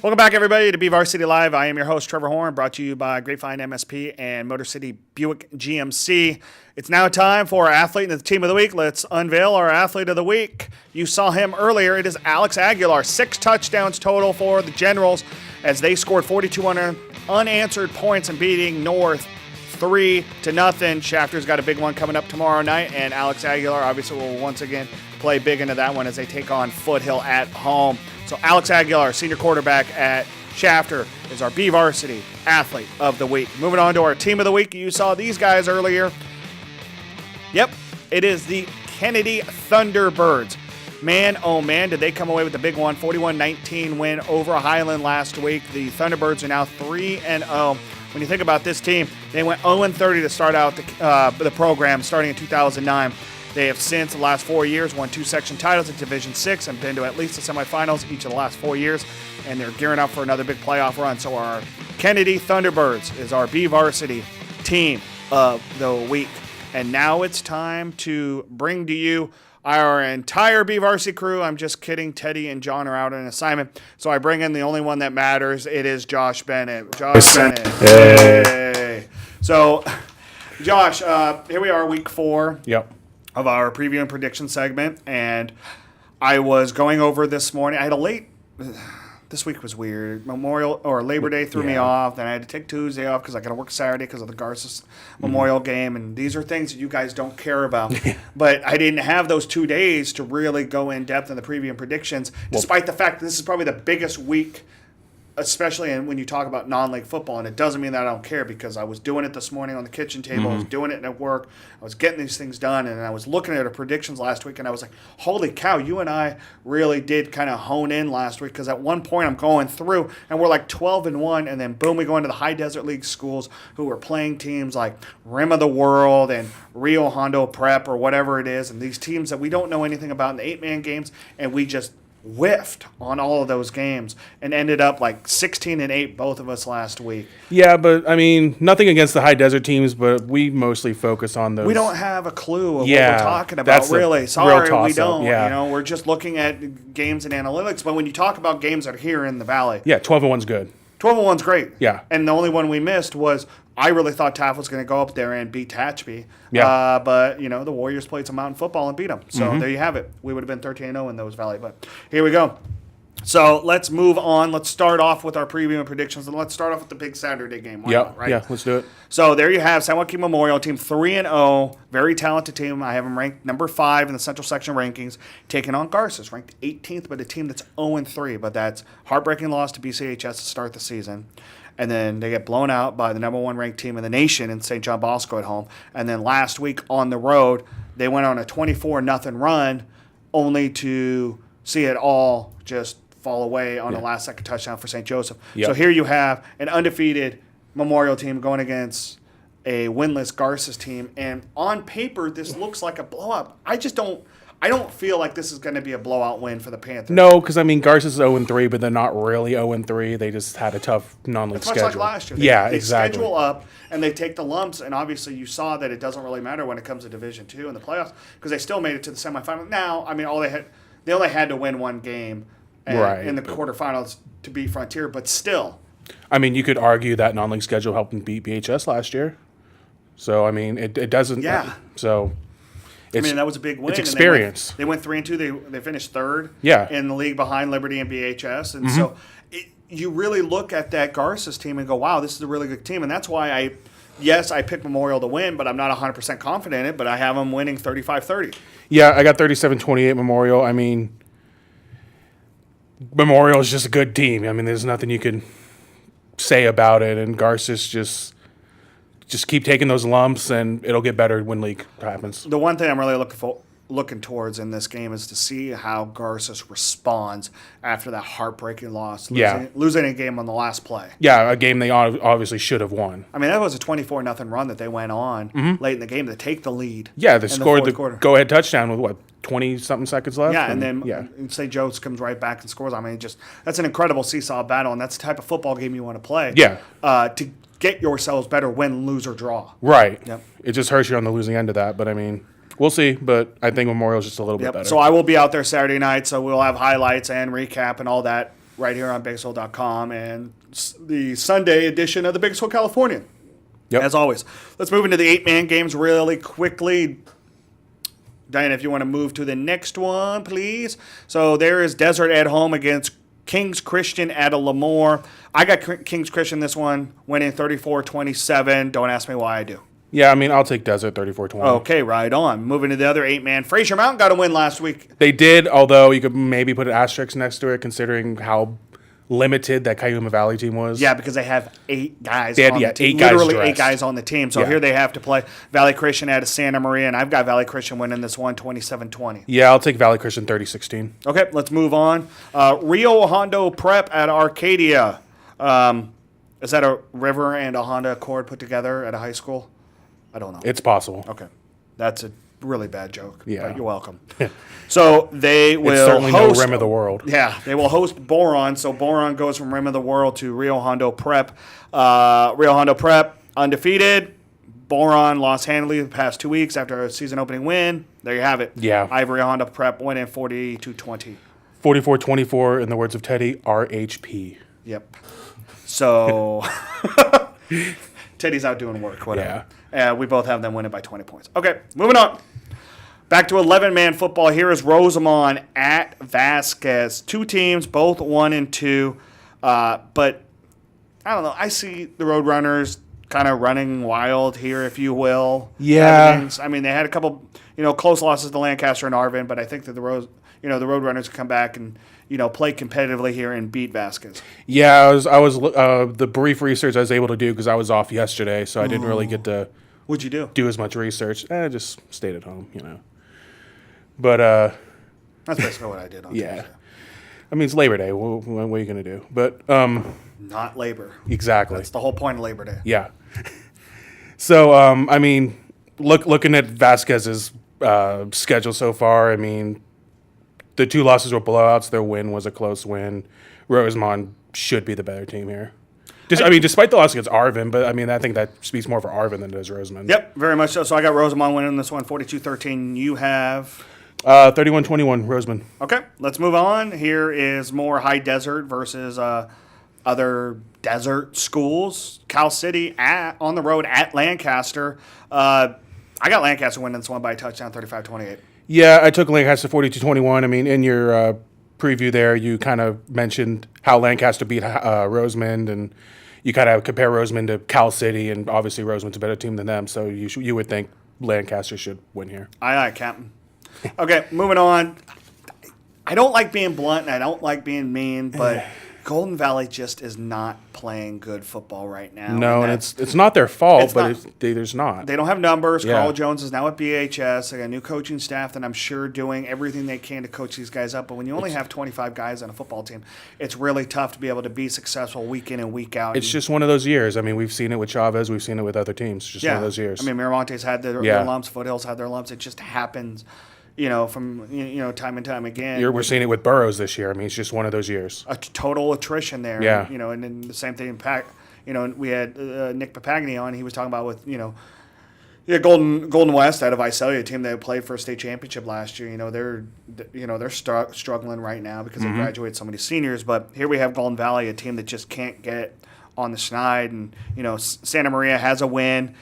Welcome back, everybody, to BVarsity Live. I am your host, Trevor Horn, brought to you by Grapevine MSP and Motor City Buick GMC. It's now time for our athlete and the team of the week. Let's unveil our athlete of the week. You saw him earlier. It is Alex Aguilar. 6 touchdowns total for the Generals as they scored 42 unanswered points and beating North 3-0. Shafter's got a big one coming up tomorrow night, and Alex Aguilar obviously will once again play big into that one as they take on Foothill at home. So Alex Aguilar, senior quarterback at Shafter, is our BVarsity athlete of the week. Moving on to our team of the week. You saw these guys earlier. Yep, it is the Kennedy Thunderbirds. Man, oh man, did they come away with the big one. 41-19 win over Highland last week. The Thunderbirds are now 3-0. When you think about this team, they went 0-30 to start out the program starting in 2009. They have since the last 4 years won 2 section titles in Division 6 and been to at least the semifinals each of the last 4 years, and they're gearing up for another big playoff run. So our Kennedy Thunderbirds is our BVarsity team of the week. And now it's time to bring to you our entire BVarsity crew. I'm just kidding. Teddy and John are out on assignment, so I bring in the only one that matters. It is Josh Bennett. Josh Bennett. Hey. So, Josh, here we are, week 4. Yep. Of our preview and prediction segment, and I was going over this morning. I had a late. This week was weird. Memorial or Labor Day threw me off. Then I had to take Tuesday off because I got to work Saturday because of the Garces Memorial game. And these are things that you guys don't care about. But I didn't have those 2 days to really go in depth in the preview and predictions, despite the fact that this is probably the biggest week, especially when you talk about non-league football. And it doesn't mean that I don't care, because I was doing it this morning on the kitchen table. I was doing it at work. I was getting these things done, and I was looking at our predictions last week, and I was like, holy cow, you and I really did kind of hone in last week, because at one point I'm going through, and we're like 12-1, and then boom, we go into the High Desert League schools who are playing teams like Rim of the World and Rio Hondo Prep or whatever it is, and these teams that we don't know anything about in the 8-man games, and we just whiffed on all of those games and ended up like 16-8, both of us last week. Yeah, but I mean, nothing against the high desert teams, but we mostly focus on those. We don't have a clue of what we're talking about, really. Sorry, we don't. Yeah. You know, we're just looking at games and analytics. But when you talk about games that are here in the Valley, 12-1's good. 12-1's great. Yeah. And the only one we missed was, I really thought Taft was going to go up there and beat Tehachapi. Yeah. But, you know, the Warriors played some mountain football and beat them. So there you have it. We would have been 13-0 in those Valley. But here we go. So let's move on. Let's start off with our preview and predictions. And let's start off with the big Saturday game. Why not, right? Yeah, let's do it. So there you have San Joaquin Memorial team, 3-0. Very talented team. I have them ranked number 5 in the Central Section rankings, taking on Garces, ranked 18th, but a team that's 0-3. But that's heartbreaking loss to BCHS to start the season. And then they get blown out by the number 1 ranked team in the nation in St. John Bosco at home. And then last week on the road, they went on a 24-0 run, only to see it all just fall away on a last-second touchdown for St. Joseph. Yep. So here you have an undefeated Memorial team going against a winless Garces team. And on paper, this looks like a blowout. I don't feel like this is going to be a blowout win for the Panthers. No, because, I mean, Garces is 0-3, but they're not really 0-3. They just had a tough non-league schedule. Much like last year. They exactly. schedule up, and they take the lumps, and obviously you saw that it doesn't really matter when it comes to Division II in the playoffs, because they still made it to the semifinal. Now, I mean, they only had to win one game in the quarterfinals to beat Frontier, but still. I mean, you could argue that non-league schedule helped them beat BHS last year. So, I mean, it doesn't. Yeah. So... that was a big win. It's experience. They went 3-2. They finished third in the league behind Liberty and BHS. And so you really look at that Garces team and go, wow, this is a really good team. And that's why I picked Memorial to win, but I'm not 100% confident in it. But I have them winning 35-30. Yeah, I got 37-28 Memorial. I mean, Memorial is just a good team. I mean, there's nothing you can say about it. And Garces just keep taking those lumps, and it'll get better when league happens. The one thing I'm really looking towards in this game is to see how Garces responds after that heartbreaking loss, losing a game on the last play. Yeah, a game they obviously should have won. I mean, that was a 24-0 run that they went on late in the game to take the lead. Yeah, they scored the go-ahead touchdown with, 20-something seconds left? Yeah, and then St. Joe's comes right back and scores. I mean, that's an incredible seesaw battle, and that's the type of football game you want to play. Yeah. To get yourselves better, win, lose, or draw. Right. Yep. It just hurts you on the losing end of that, but I mean, we'll see. But I think Memorial's just a little bit better. So I will be out there Saturday night, so we'll have highlights and recap and all that right here on Bakersfield.com and the Sunday edition of the Bakersfield Californian. Yep. As always. Let's move into the 8-man games really quickly. Diana, if you want to move to the next one, please. So there is Desert at home against King's Christian at a Lemoore. I got King's Christian this one, winning 34-27. Don't ask me why I do. Yeah, I mean, I'll take Desert 34-20. Okay, right on. Moving to the other 8-man. Fraser Mountain got a win last week. They did, although you could maybe put an asterisk next to it, considering how limited that Cayuma Valley team was. Yeah, because they have 8 guys They had, on yeah, the team. 8 guys Literally dressed. 8 guys on the team. So Yeah. here they have to play Valley Christian out of Santa Maria, and I've got Valley Christian winning this one 27-20. Yeah, I'll take Valley Christian 30-16. Okay, let's move on. Rio Hondo Prep at Arcadia. Is that a River and a Honda Accord put together at a high school? I don't know. It's possible. Okay. That's a really bad joke. Yeah. But you're welcome. So they will It's certainly host. no Rim of the World. Yeah, they will host Boron. So Boron goes from Rim of the World to Rio Hondo Prep. Rio Hondo Prep, undefeated. Boron lost handily the past 2 weeks after a season opening win. There you have it. Yeah. I have Rio Hondo Prep winning 40-20. 44-24, in the words of Teddy, RHP. Yep. So Teddy's out doing work, whatever. Yeah. We both have them winning by 20 points. Okay, moving on. Back to 11-man football. Here is Rosamond at Vasquez. 2 teams, both 1-2. But I don't know. I see the Roadrunners kind of running wild here, if you will. Yeah. I mean, they had a couple, close losses to Lancaster and Arvin, but I think that the Roadrunners come back and play competitively here and beat Vasquez. Yeah, I was the brief research I was able to do because I was off yesterday, so I didn't really get to What'd you do? as much research. I just stayed at home, But That's basically what I did on yeah, Tuesday. I mean it's Labor Day. What are you gonna do? But Not labor. exactly. That's the whole point of Labor Day. Yeah. So I mean, looking at Vasquez's schedule so far, I mean, the 2 losses were blowouts. Their win was a close win. Rosamond should be the better team here. Despite the loss against Arvin, but I mean, I think that speaks more for Arvin than it does Rosamond. Yep, very much so. So I got Rosamond winning this one, 42-13. You have... 31-21, Rosamond. Okay, let's move on. Here is more high desert versus other desert schools. Cal City on the road at Lancaster. I got Lancaster winning this one by a touchdown, 35-28. Yeah, I took Lancaster 42-21. I mean, in your preview there, you kind of mentioned how Lancaster beat Rosamond, and you kind of compare Rosamond to Cal City, and obviously Rosamond's a better team than them, so you would think Lancaster should win here. Aye, Captain. Okay, moving on. I don't like being blunt, and I don't like being mean, but Golden Valley just is not playing good football right now. No, and it's not their fault, it's but not- there's not. They don't have numbers. Yeah. Carl Jones is now at BHS. They got a new coaching staff that I'm sure doing everything they can to coach these guys up. But when you only have 25 guys on a football team, it's really tough to be able to be successful week in and week out. It's just one of those years. I mean, we've seen it with Chavez. We've seen it with other teams. It's just one of those years. I mean, Miramonte's had their Yeah. lumps. Foothill's had their lumps. It just happens, from time and time again. We're seeing it with Burroughs this year. I mean, it's just one of those years. A total attrition there. Yeah. And then the same thing in we had Nick Papagni on. He was talking about with Golden West out of Visalia, a team that played for a state championship last year. They're struggling right now because they graduated so many seniors. But here we have Golden Valley, a team that just can't get on the schneid, and Santa Maria has a win,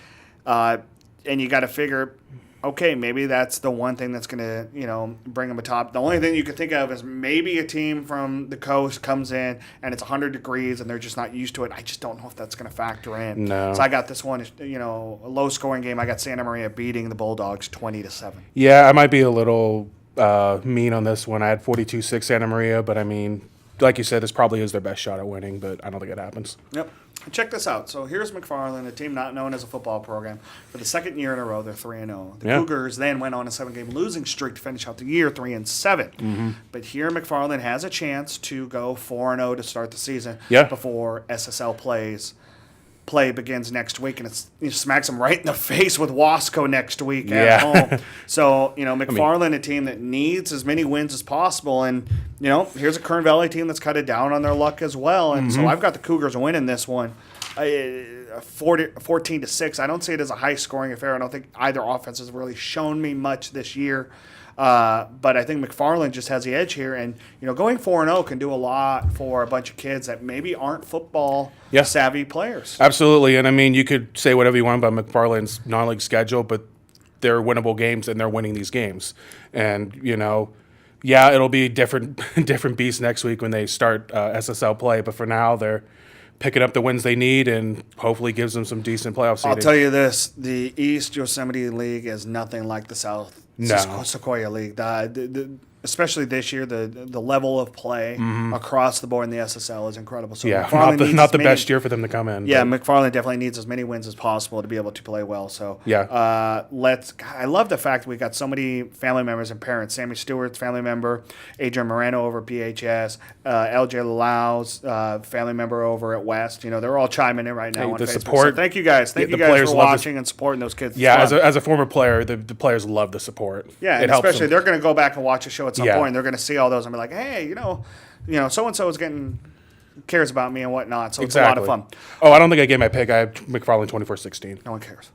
and you got to figure. Okay, maybe that's the one thing that's going to, bring them atop. The only thing you could think of is maybe a team from the coast comes in and it's 100 degrees and they're just not used to it. I just don't know if that's going to factor in. No. So I got this one, a low-scoring game. I got Santa Maria beating the Bulldogs 20-7. Yeah, I might be a little mean on this one. I had 42-6 Santa Maria, but I mean, like you said, this probably is their best shot at winning, but I don't think it happens. Yep. Check this out. So here's McFarland, a team not known as a football program. For the second year in a row, they're 3-0. The Yeah. Cougars then went on a 7-game losing streak to finish out the year 3-7. But here McFarland has a chance to go 4-0 to start the season before SSL play begins next week, and it smacks them right in the face with Wasco next week at home. So, McFarland, a team that needs as many wins as possible, and, here's a Kern Valley team that's kind of down on their luck as well, and so I've got the Cougars winning this one. 14-6. I don't see it as a high-scoring affair. I don't think either offense has really shown me much this year. But I think McFarland just has the edge here. And, going 4-0 can do a lot for a bunch of kids that maybe aren't football-savvy players. Absolutely. And, I mean, you could say whatever you want about McFarland's non-league schedule, but they're winnable games, and they're winning these games. And, yeah, it'll be a different beast next week when they start SSL play. But for now, they're picking up the wins they need and hopefully gives them some decent playoff seeding. I'll tell you this. The East Yosemite League is nothing like the South Sequoia League. Especially this year, the level of play across the board in the SSL is incredible. So yeah, not the best year for them to come in. Yeah, but McFarland definitely needs as many wins as possible to be able to play well. So yeah, I love the fact we got so many family members and parents. Sammy Stewart's family member, Adrian Moreno over at BHS, LJ Lau's family member over at West. They're all chiming in right now on Facebook. Support. So thank you guys. Thank you guys for watching and supporting those kids. Yeah, as a former player, the players love the support. Yeah, and especially they're going to go back and watch a show at some point. And they're going to see all those and be like, hey, so and so is cares about me and whatnot. So it's a lot of fun. Oh, I don't think I gave my pick. I have McFarland 24-16. No one cares.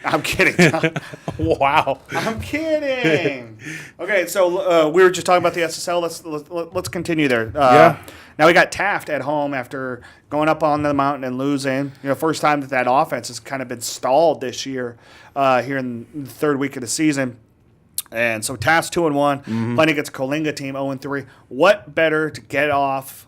I'm kidding. Wow. I'm kidding. Okay, so we were just talking about the SSL. Let's continue there. Now we got Taft at home after going up on the mountain and losing. First time that offense has kind of been stalled this year here in the third week of the season. And so Taft's 2-1, playing against a Coalinga team 0-3. What better to get off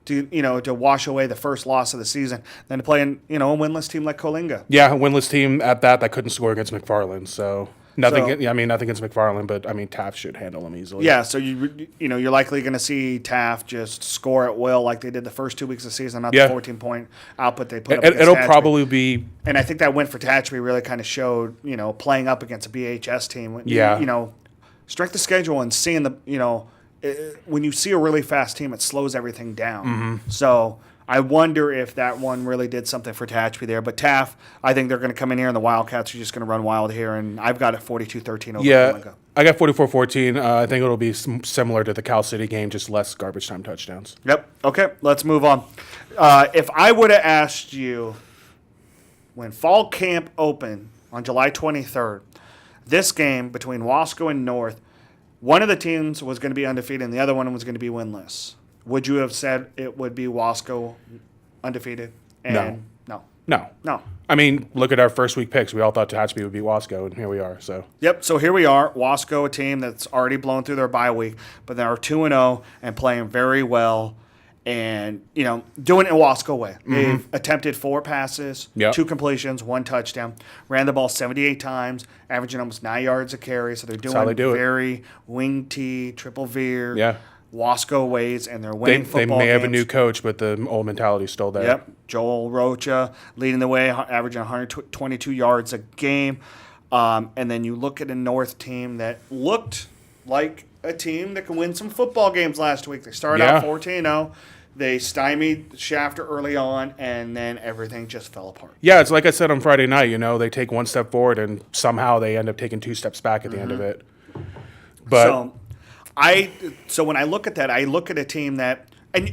to wash away the first loss of the season than to play in a winless team like Coalinga? Yeah, a winless team at that couldn't score against McFarland. So nothing against McFarland, but Taft should handle them easily. Yeah, so you're likely going to see Taft just score at will like they did the first 2 weeks of the season, not the 14-point output they put up. It'll probably be. And I think that win for Tehachapi really kind of showed playing up against a BHS team. Strength of schedule and seeing when you see a really fast team, it slows everything down. So I wonder if that one really did something for Tehachapi there. But Taft, I think they're going to come in here, and the Wildcats are just going to run wild here. And I've got it 42-13 over Coalinga. I got 44-14. I think it'll be similar to the Cal City game, just less garbage time touchdowns. Yep. Okay, let's move on. If I would have asked you when fall camp opened on July 23rd, this game between Wasco and North, one of the teams was going to be undefeated and the other one was going to be winless, would you have said it would be Wasco undefeated? And No. I mean, look at our first week picks. We all thought Tehachapi would beat Wasco, and here we are. So Yep, so here we are. Wasco, a team that's already blown through their bye week, but they are 2-0 and playing very well and, doing it in Wasco way. They've attempted 4 passes, 2 completions, 1 touchdown, ran the ball 78 times, averaging almost 9 yards a carry. So they're doing very wing tee, triple veer, Wasco ways, and they're winning football They may have a games. new coach, but the old mentality is still there. Yep. Joel Rocha leading the way, averaging 122 yards a game. And then you look at a North team that looked like a team that can win some football games last week. They started out 14-0. They stymied Shafter early on, and then everything just fell apart. Yeah, it's like I said on Friday night. They take 1 step forward, and somehow they end up taking 2 steps back at the end of it. But So when I look at that, I look at a team that, and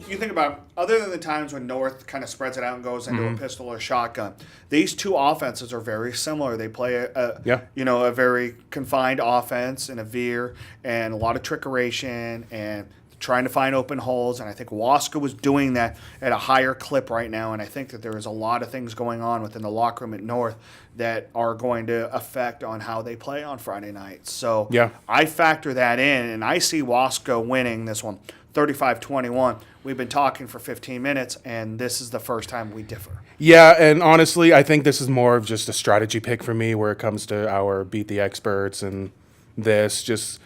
you think about, other than the times when North kind of spreads it out and goes into a pistol or shotgun, these two offenses are very similar. They play a very confined offense and a veer and a lot of trickeration and trying to find open holes, and I think Wasco was doing that at a higher clip right now, and I think that there is a lot of things going on within the locker room at North that are going to affect on how they play on Friday nights. So I factor that in, and I see Wasco winning this one 35-21. We've been talking for 15 minutes, and this is the first time we differ. Yeah, and honestly, I think this is more of just a strategy pick for me where it comes to our beat the experts and this just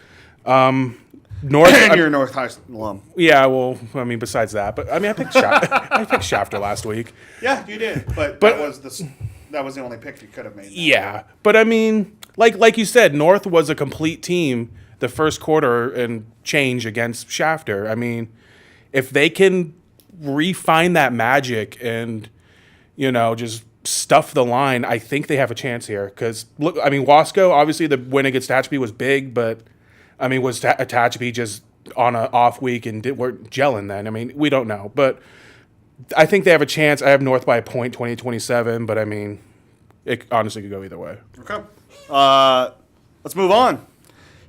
North. And you're a North High alum. Yeah, well, I mean, besides that, but I mean, I picked Shafter last week. Yeah, you did, but that was the only pick you could have made. Yeah, but I mean, like you said, North was a complete team the first quarter and change against Shafter. I mean, if they can refine that magic and just stuff the line, I think they have a chance here. Because look, I mean, Wasco obviously the win against Tehachapi was big, but I mean, was Tehachapi just on an off week and weren't gelling then? I mean, we don't know. But I think they have a chance. I have North by a point, 20-27, but I mean, it honestly could go either way. Okay. Let's move on.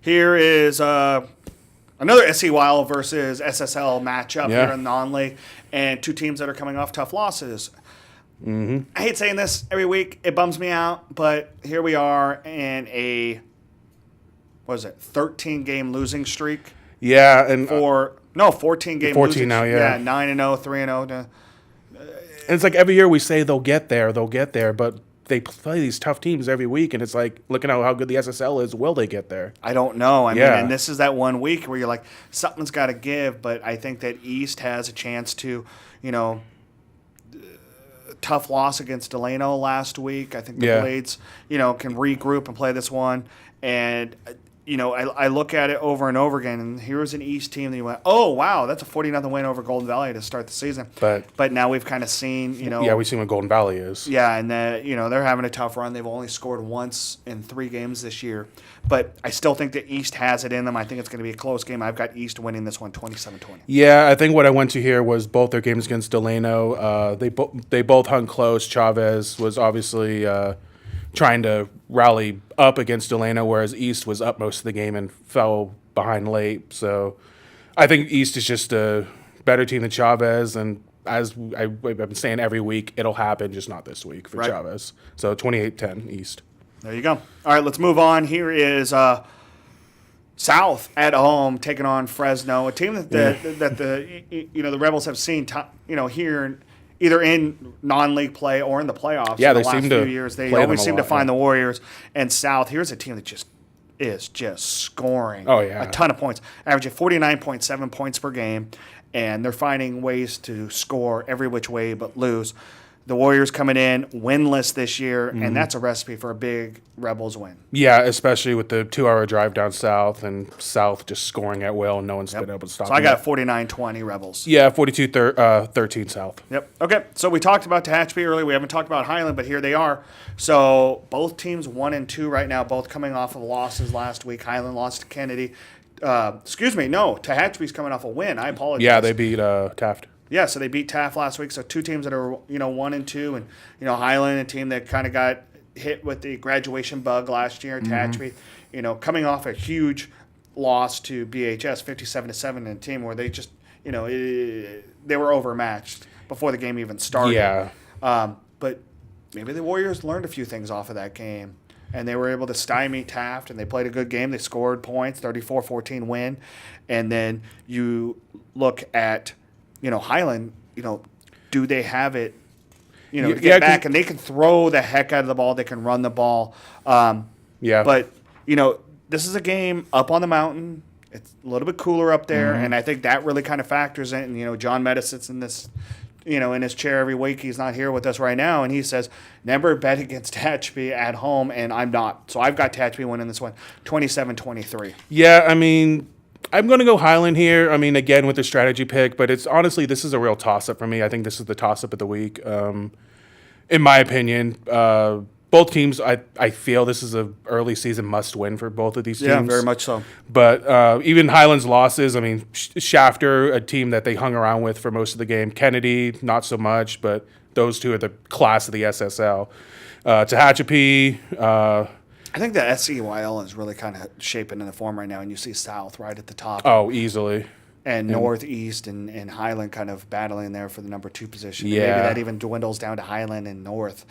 Here is another SEYL versus SSL matchup here in non-league, and two teams that are coming off tough losses. I hate saying this every week. It bums me out, but here we are in a 13-game losing streak. Yeah, and 14-game 14 losing now, yeah. 9-0, 3-0. And it's like every year we say they'll get there, but they play these tough teams every week, and it's like, looking at how good the SSL is, will they get there? I don't know. I mean, and this is that one week where you're like, something's got to give, but I think that East has a chance to, tough loss against Delano last week. I think the Blades, can regroup and play this one. And, I look at it over and over again, and here's an East team that you went, oh, wow, that's a 40-0 win over Golden Valley to start the season. But now we've kind of seen, we've seen what Golden Valley is. Yeah, and, they're having a tough run. They've only scored once in 3 games this year. But I still think that East has it in them. I think it's going to be a close game. I've got East winning this one 27-20. Yeah, I think what I went to here was both their games against Delano. They both hung close. Chavez was obviously trying to rally up against Delano, whereas East was up most of the game and fell behind late. So I think East is just a better team than Chavez, and as I've been saying every week, it'll happen, just not this week for Chavez. So 28-10 East. There you go. All right, let's move on. Here is South at home taking on Fresno, a team that the Rebels have seen here either in non-league play or in the playoffs. Yeah, in the they last seem few to years. They always seem to find the Warriors. And South, here's a team that is just scoring a ton of points, averaging 49.7 points per game, and they're finding ways to score every which way but lose. The Warriors coming in winless this year, and that's a recipe for a big Rebels win. Yeah, especially with the 2-hour drive down south, and South just scoring at will, and no one's been able to stop them. So I got 49-20 Rebels. Yeah, 42-13 South. Yep. Okay, so we talked about Tehachapi earlier. We haven't talked about Highland, but here they are. So both teams 1-2 right now, both coming off of losses last week. Highland lost to Kennedy. Tehachapi's coming off a win. I apologize. Yeah, they beat Taft. Yeah, so they beat Taft last week. So two teams that are 1-2, and Highland, a team that kind of got hit with the graduation bug last year. Tehachapi, coming off a huge loss to BHS, 57-7, in a team where they just they were overmatched before the game even started. Yeah. But maybe the Warriors learned a few things off of that game, and they were able to stymie Taft, and they played a good game. They scored points, 34-14 win, and then you look at Highland, do they have it, to get back? And they can throw the heck out of the ball. They can run the ball. But, this is a game up on the mountain. It's a little bit cooler up there, and I think that really kind of factors in. And, John Meta sits in this, in his chair every week. He's not here with us right now, and he says, never bet against Tehachapi at home, and I'm not. So I've got Tehachapi winning this one, 27-23. Yeah, I mean, I'm going to go Highland here. I mean, again, with the strategy pick, but it's honestly, this is a real toss-up for me. I think this is the toss-up of the week. In my opinion, both teams, I feel this is an early season must-win for both of these teams. Yeah, very much so. But even Highland's losses, I mean, Shafter, a team that they hung around with for most of the game. Kennedy, not so much, but those two are the class of the SSL. Tehachapi, I think the SEYL is really kind of shaping in the form right now, and you see South right at the top. Oh, easily. And Northeast and Highland kind of battling there for the number 2 position. Yeah. Maybe that even dwindles down to Highland and North,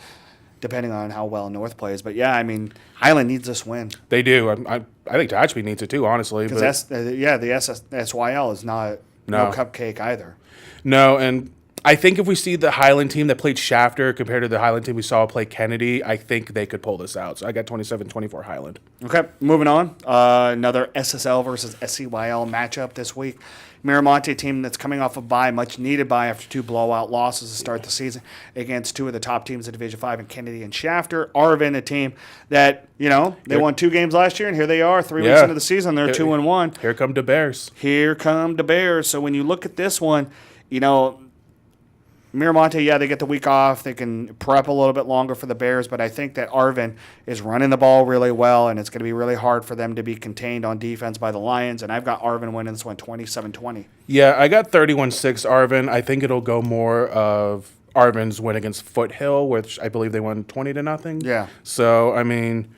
depending on how well North plays. But, yeah, I mean, Highland needs this win. They do. I think Tehachapi needs it too, honestly. Because, the SYL is no cupcake either. No, and I think if we see the Highland team that played Shafter compared to the Highland team we saw play Kennedy, I think they could pull this out. So I got 27-24 Highland. Okay, moving on. Another SSL versus SEYL matchup this week. Miramonte team that's coming off a bye, much needed bye after 2 blowout losses to start the season against 2 of the top teams in Division 5 in Kennedy and Shafter. Arvin, a team that, they won 2 games last year, and here they are 3 weeks into the season. They're 2-1. Here come the Bears. Here come the Bears. So when you look at this one, Miramonte, yeah, they get the week off. They can prep a little bit longer for the Bears, but I think that Arvin is running the ball really well, and it's going to be really hard for them to be contained on defense by the Lions, and I've got Arvin winning this one 27-20. Yeah, I got 31-6 Arvin. I think it'll go more of Arvin's win against Foothill, which I believe they won 20-0. Yeah. So, I mean,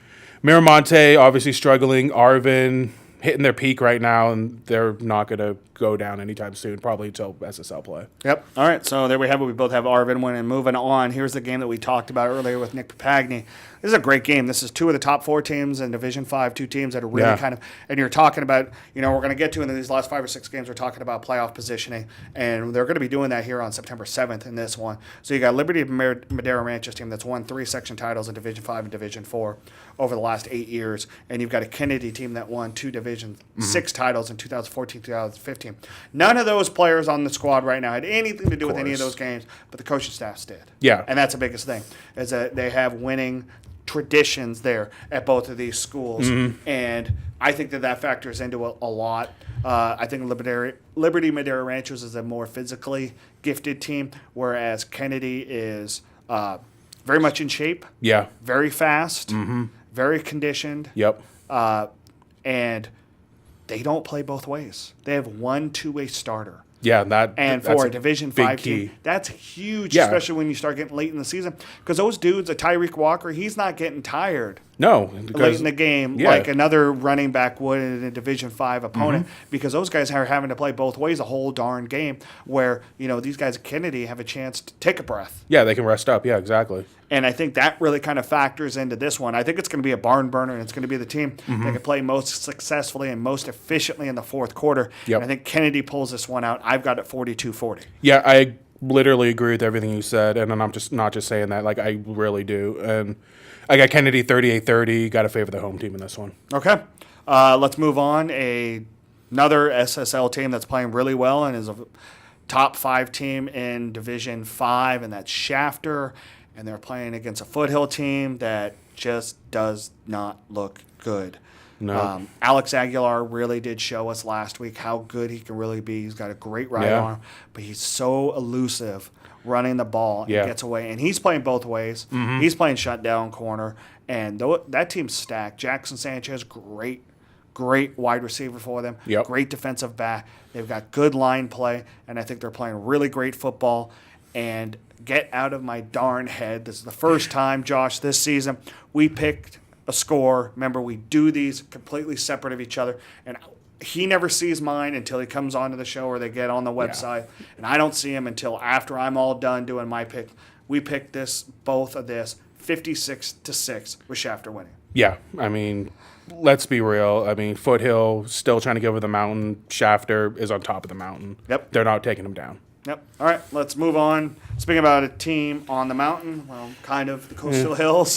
Miramonte obviously struggling. Arvin hitting their peak right now, and they're not going to go down anytime soon, probably until SSL play. Yep. All right, so there we have it. We both have Arvin winning. Moving on, here's the game that we talked about earlier with Nick Papagni. This is a great game. This is two of the top 4 teams in Division 5, 2 teams that are really kind of – and you're talking about – we're going to get to in these last 5 or 6 games, we're talking about playoff positioning, and they're going to be doing that here on September 7th in this one. So you got Liberty Madera Ranch's team that's won 3 section titles in Division 5 and Division 4 over the last 8 years, and you've got a Kennedy team that won 2 Division 6 titles in 2014, 2015. None of those players on the squad right now had anything to do with any of those games, but the coaching staffs did. Yeah. And that's the biggest thing, is that they have winning traditions there at both of these schools. And I think that factors into a lot. I think Liberty Madera Ranchers is a more physically gifted team, whereas Kennedy is very much in shape. Yeah. Very fast. Very conditioned. Yep. And they don't play both ways. They have one two-way starter. Yeah, and for a Division 5 team, that's huge, especially when you start getting late in the season. Because those dudes, a Tyreek Walker, he's not getting tired late in the game like another running back would in a Division 5 opponent, because those guys are having to play both ways a whole darn game, where these guys at Kennedy have a chance to take a breath. Yeah, they can rest up. Yeah, exactly. And I think that really kind of factors into this one. I think it's going to be a barn burner, and it's going to be the team that can play most successfully and most efficiently in the fourth quarter. Yep. And I think Kennedy pulls this one out. I've got it 42-40. Yeah, I literally agree with everything you said, and I'm just not just saying that. Like, I really do. And I got Kennedy 38-30. Got to favor the home team in this one. Okay. Let's move on. Another SSL team that's playing really well and is a top 5 team in Division 5, and that's Shafter. And they're playing against a Foothill team that just does not look good. No. Alex Aguilar really did show us last week how good he can really be. He's got a great right arm, but he's so elusive running the ball and gets away. And he's playing both ways. He's playing shutdown corner. And that team's stacked. Jackson Sanchez, great wide receiver for them. Yep. Great defensive back. They've got good line play, and I think they're playing really great football. And get out of my darn head. This is the first time, Josh, this season we picked a score. Remember, we do these completely separate of each other, and he never sees mine until he comes onto the show or they get on the website, and I don't see him until after I'm all done doing my pick. We picked both of this 56-6 with Shafter winning. Yeah, I mean, let's be real. I mean, Foothill still trying to get over the mountain. Shafter is on top of the mountain. Yep. They're not taking him down. Yep. All right, let's move on. Speaking about a team on the mountain, well, kind of the coastal hills.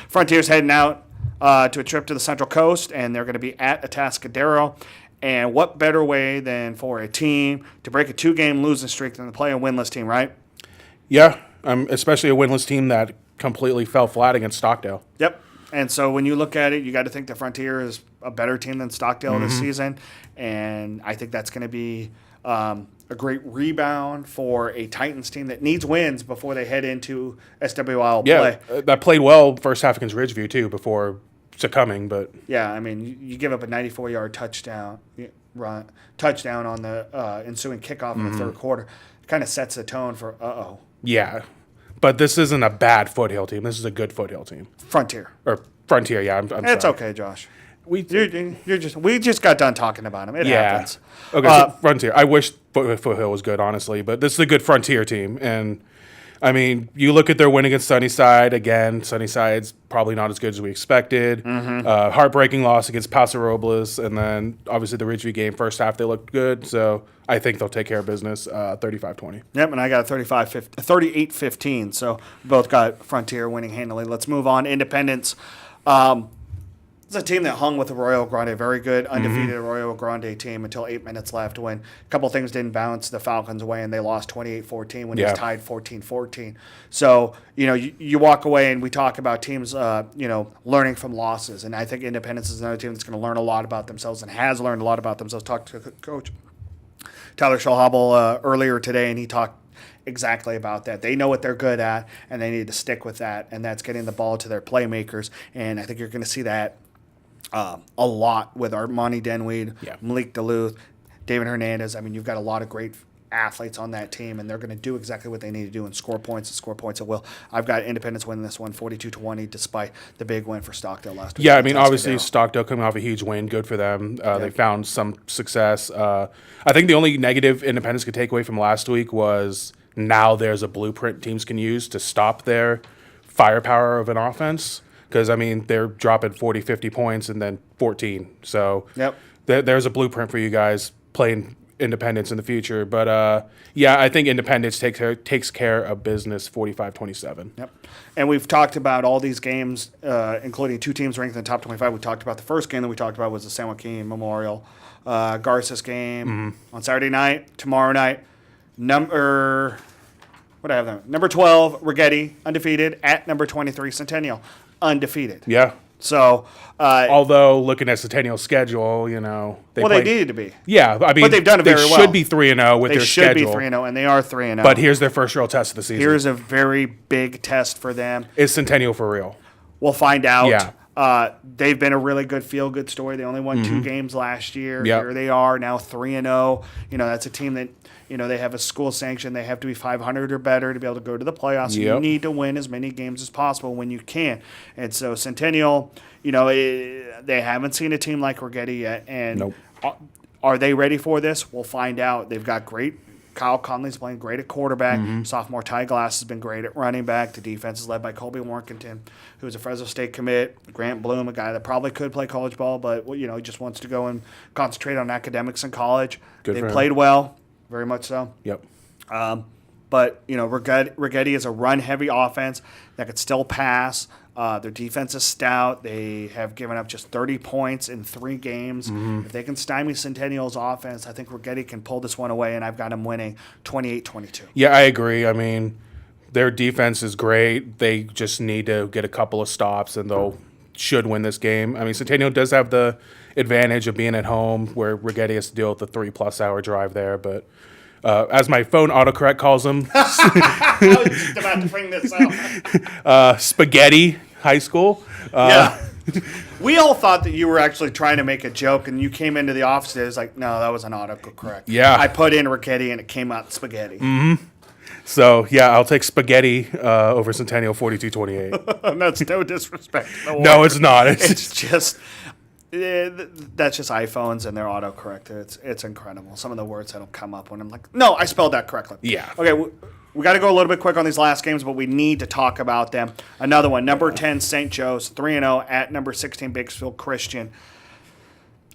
Frontier's heading out to a trip to the Central Coast, and they're going to be at Atascadero. And what better way than for a team to break a 2-game losing streak than to play a winless team, right? Yeah, especially a winless team that completely fell flat against Stockdale. Yep. And so when you look at it, you got to think the Frontier is a better team than Stockdale this season. And I think that's going to be a great rebound for a Titans team that needs wins before they head into SWIL play. Yeah, that played well first half against Ridgeview, too, before succumbing. But yeah, I mean, you give up a 94-yard touchdown on the ensuing kickoff in the third quarter. It kind of sets the tone for uh-oh. Yeah, but this isn't a bad Foothill team. This is a good Foothill team. Frontier. Or Frontier, yeah. I'm It's sorry. okay, Josh. We just got done talking about them. It happens. Okay, so Frontier. I wish Foothill was good, honestly, but this is a good Frontier team. And, I mean, you look at their win against Sunnyside. Again, Sunnyside's probably not as good as we expected. Heartbreaking loss against Paso Robles. And then, obviously, the Ridgeview game, first half, they looked good. So, I think they'll take care of business 35-20. Yep, and I got a 38-15. So, both got Frontier winning handily. Let's move on. Independence. It's a team that hung with the Arroyo Grande, very good, undefeated Arroyo Grande team until 8 minutes left when a couple things didn't bounce the Falcons away and they lost 28-14 when it was tied 14-14. So, you walk away and we talk about teams, learning from losses. And I think Independence is another team that's going to learn a lot about themselves and has learned a lot about themselves. Talked to Coach Tyler Schallhabel earlier today, and he talked exactly about that. They know what they're good at, and they need to stick with that, and that's getting the ball to their playmakers. And I think you're going to see that a lot with Armani Denweed, Malik Duluth, David Hernandez. I mean, you've got a lot of great athletes on that team, and they're going to do exactly what they need to do and score points at will. I've got Independence winning this one 42-20 despite the big win for Stockdale last week. Yeah, I mean, obviously Stockdale coming off a huge win, good for them. They found some success. I think the only negative Independence could take away from last week was now there's a blueprint teams can use to stop their firepower of an offense, because, I mean, they're dropping 40, 50 points and then 14. So there's a blueprint for you guys playing Independence in the future. But I think Independence takes care of business 45-27. Yep. And we've talked about all these games, including two teams ranked in the top 25. We talked about the first game that we talked about was the San Joaquin Memorial Garces game on Saturday night. Tomorrow night, number 12, Righetti, undefeated, at number 23, Centennial, undefeated. Yeah. So, although looking at Centennial's schedule, you know, they needed to be. Yeah, I mean, but they've done it very well. They should be 3-0 with their schedule. They should be 3-0, and they are 3-0. But here's their first real test of the season. Here's a very big test for them. Is Centennial for real? We'll find out. Yeah. They've been a really good feel-good story. They only won 2 games last year. Yep. Here they are now 3-0. You know, that's a team that, you know, they have a school sanction. They have to be 500 or better to be able to go to the playoffs. So you need to win as many games as possible when you can. And so Centennial, you know, they haven't seen a team like Righetti yet. And are they ready for this? We'll find out. They've got great. Kyle Conley's playing great at quarterback. Sophomore Ty Glass has been great at running back. The defense is led by Colby Warkington, who's a Fresno State commit. Grant Bloom, a guy that probably could play college ball, but, you know, he just wants to go and concentrate on academics in college. They played well, very much so. Yep. But, you know, Righetti is a run-heavy offense that could still pass. Their defense is stout. They have given up just 30 points in 3 games. If they can stymie Centennial's offense, I think Righetti can pull this one away, and I've got them winning 28-22. Yeah, I agree. I mean, their defense is great. They just need to get a couple of stops, and should win this game. I mean, Centennial does have the advantage of being at home, where Righetti has to deal with the 3+ hour drive there, but as my phone autocorrect calls them, I was just about to bring this up. Spaghetti High School. We all thought that you were actually trying to make a joke, and you came into the office and it was like, no, that was an autocorrect. Yeah. I put in Righetti, and it came out Spaghetti. So, I'll take Spaghetti over Centennial 42-28. That's no disrespect. No, it's not. It's just... that's just iPhones and their autocorrect. It's incredible. Some of the words that'll come up when I'm like, no, I spelled that correctly. Yeah. Okay, we got to go a little bit quick on these last games, but we need to talk about them. Another one, number 10, St. Joe's, 3-0 at number 16, Bakersfield Christian.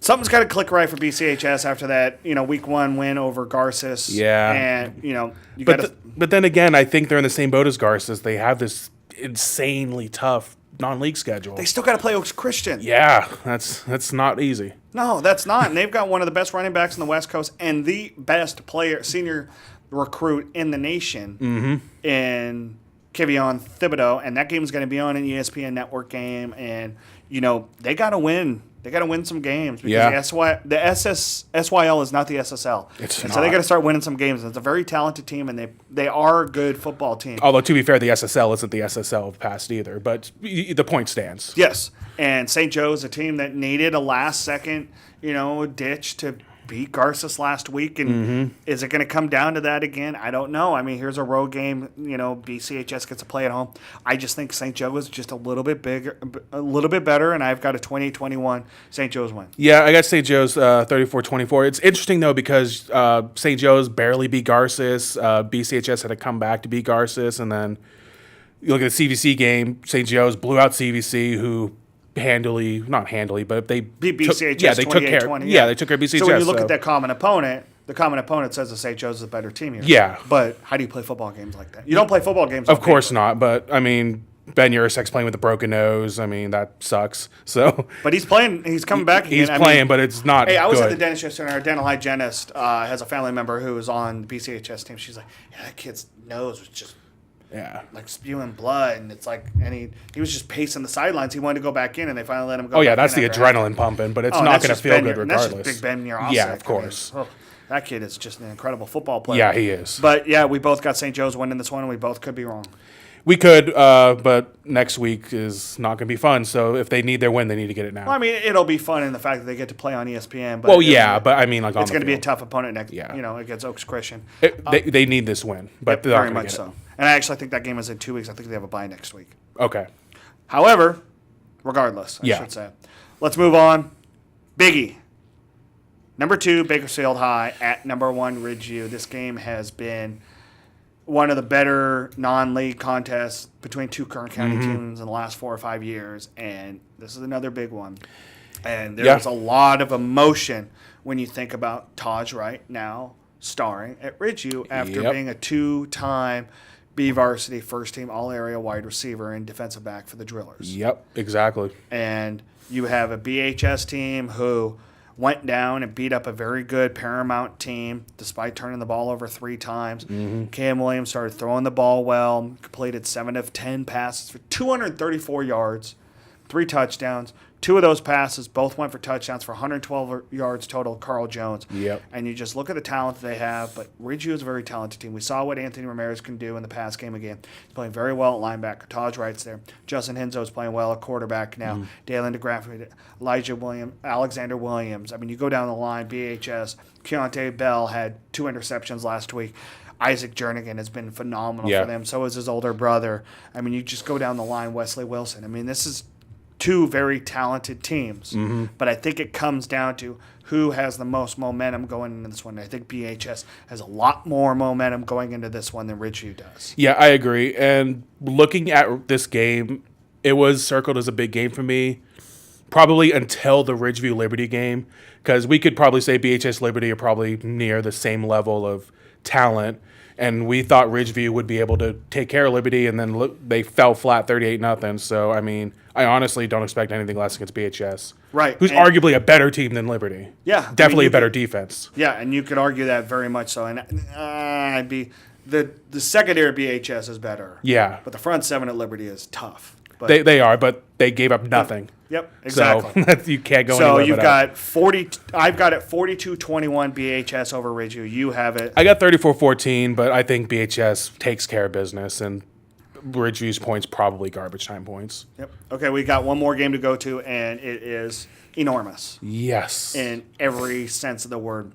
Something's got to click right for BCHS after that, you know, week 1 win over Garces. Yeah. And, you know, you got to... But then again, I think they're in the same boat as Garces. They have this insanely tough non-league schedule. They still got to play Oaks Christian. Yeah, that's not easy. No, that's not. And they've got one of the best running backs in the West Coast and the best senior recruit in the nation in Kevion Thibodeau. And that game is going to be on an ESPN network game. And, you know, they got to win. They got to win some games because the SYL is not the SSL. So they got to start winning some games. It's a very talented team, and they are a good football team. Although, to be fair, the SSL isn't the SSL of past either, but the point stands. Yes, and St. Joe is a team that needed a last-second, you know, ditch to beat Garces last week, and is it going to come down to that again? I don't know. I mean, here's a road game. You know, BCHS gets to play at home. I just think St. Joe is just a little bit bigger, a little bit better, and I've got a 28-21 St. Joe's win. Yeah, I got St. Joe's 34-24. It's interesting, though, because St. Joe's barely beat Garces. BCHS had to come back to beat Garces, and then you look at the CVC game, St. Joe's blew out CVC, who not handily, but they beat BCHS. They took care. They took care of BCHS. So when you look at that common opponent, the common opponent says that St. Joe's is a better team here. Yeah, but how do you play football games like that? You don't play football games. Of course not. But I mean, Ben Urisek's playing with a broken nose. I mean, that sucks. So, but he's playing. He's coming back again. He's playing, but it's not. Hey, I was good. at the dentist yesterday. Our dental hygienist has a family member who is on the BCHS team. She's like, "Yeah, that kid's nose was just Yeah. like spewing blood, and it's like, and he was just pacing the sidelines. He wanted to go back in, and they finally let him go. Oh yeah, back that's in the after adrenaline pumping, but it's not going to feel good regardless. That's just Big Ben Miramonte. Yeah, of course. That kid is just an incredible football player. Yeah, he is. But yeah, we both got St. Joe's winning this one, and we both could be wrong. We could, but next week is not going to be fun. So if they need their win, they need to get it now. Well, I mean, it'll be fun in the fact that they get to play on ESPN. But well, yeah, but I mean, like on it's going to be a tough opponent next. Yeah. Against Oaks Christian. They need this win, but they're very much so. And I actually think that game is in 2 weeks. I think they have a bye next week. Okay. However, regardless, I should say. Let's move on. Biggie. Number 2, Bakersfield High at number 1, Ridgeview. This game has been one of the better non-league contests between two Kern County teams in the last 4 or 5 years, and this is another big one. And there's a lot of emotion when you think about Taj right now starring at Ridgeview after being a 2-time BVarsity first-team all-area wide receiver and defensive back for the Drillers. Yep, exactly. And you have a BHS team who went down and beat up a very good Paramount team despite turning the ball over 3 times. Cam Williams started throwing the ball well, completed 7 of 10 passes for 234 yards, 3 touchdowns. 2 of those passes both went for touchdowns for 112 yards total, Carl Jones. Yep. And you just look at the talent that they have, but Ridgeview is a very talented team. We saw what Anthony Ramirez can do in the past game again. He's playing very well at linebacker. Taj Wright's there. Justin Henzo is playing well at quarterback now. Dalen DeGraff, Elijah Williams, Alexander Williams. I mean, you go down the line, BHS. Keontae Bell had 2 interceptions last week. Isaac Jernigan has been phenomenal for them. So is his older brother. I mean, you just go down the line, Wesley Wilson. I mean, this is 2 very talented teams, but I think it comes down to who has the most momentum going into this one. I think BHS has a lot more momentum going into this one than Ridgeview does. Yeah, I agree. And looking at this game, it was circled as a big game for me, probably until the Ridgeview Liberty game, because we could probably say BHS Liberty are probably near the same level of talent. And we thought Ridgeview would be able to take care of Liberty, and then they fell flat 38-0. So, I mean, I honestly don't expect anything less against BHS. Right. Who's arguably a better team than Liberty. Yeah. Definitely a better defense. Yeah, and you could argue that very much so. And I'd be the secondary BHS is better. Yeah. But the front 7 at Liberty is tough. But They are, but they gave up nothing. Yep, exactly. So you can't go anywhere. So you've got 40. I've got it 42-21 BHS over Ridgeview. You have it. I got 34-14, but I think BHS takes care of business, and Ridgeview's points probably garbage time points. Yep. Okay, we got one more game to go to, and it is enormous. Yes. In every sense of the word.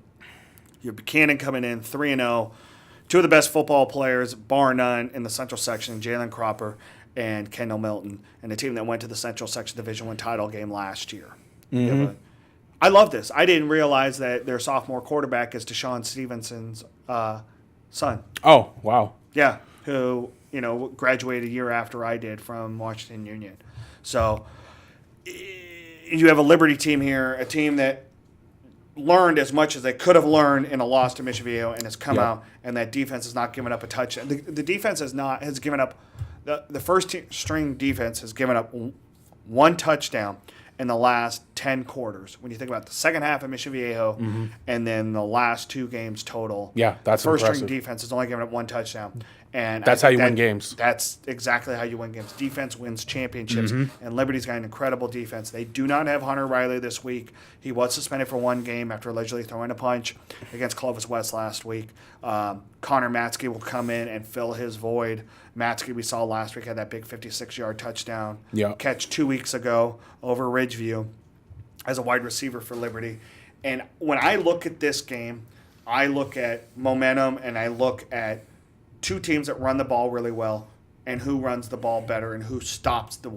You have Buchanan coming in 3-0. 2 of the best football players, bar none, in the Central Section, Jalen Cropper and Kendall Milton, and a team that went to the Central Section Division I title game last year. I love this. I didn't realize that their sophomore quarterback is Deshaun Stevenson's son. Oh, wow. Yeah, who graduated a year after I did from Washington Union. So you have a Liberty team here, a team that learned as much as they could have learned in a loss to Mission Viejo, and has come out, and that defense has not given up a touchdown. The defense has given up. The first string defense has given up 1 touchdown in the last 10 quarters. When you think about the second half of Mission Viejo and then the last 2 games total, that's the first impressive. string defense has only given up 1 touchdown. And that's how you win games. That's exactly how you win games. Defense wins championships, and Liberty's got an incredible defense. They do not have Hunter Riley this week. He was suspended for 1 game after allegedly throwing a punch against Clovis West last week. Connor Matzke will come in and fill his void. Matzke, we saw last week, had that big 56-yard touchdown catch 2 weeks ago over Ridgeview as a wide receiver for Liberty. And when I look at this game, I look at momentum and I look at 2 teams that run the ball really well and who runs the ball better and who stops the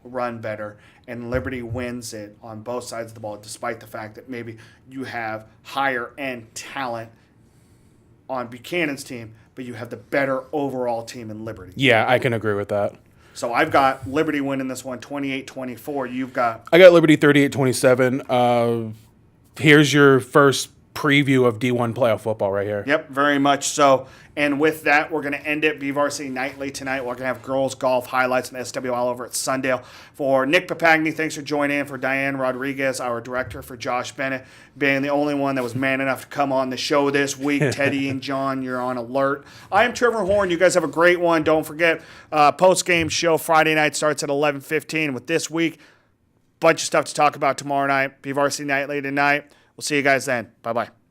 run better. And Liberty wins it on both sides of the ball, despite the fact that maybe you have higher-end talent on Buchanan's team, but you have the better overall team in Liberty. Yeah, I can agree with that. So I've got Liberty winning this one 28-24. You've got... I got Liberty 38-27. Here's your first preview of D1 playoff football right here. Yep, very much so. And with that, we're going to end it. BVarsity Nightly tonight. We're going to have girls golf highlights and SWL over at Sundale. For Nick Papagni, thanks for joining in. For Diane Rodriguez, our director. For Josh Bennett, being the only one that was man enough to come on the show this week. Teddy and John, you're on alert. I am Trevor Horn. You guys have a great one. Don't forget, post-game show Friday night starts at 11:15 with this week. Bunch of stuff to talk about tomorrow night. BVarsity Nightly tonight. We'll see you guys then. Bye-bye.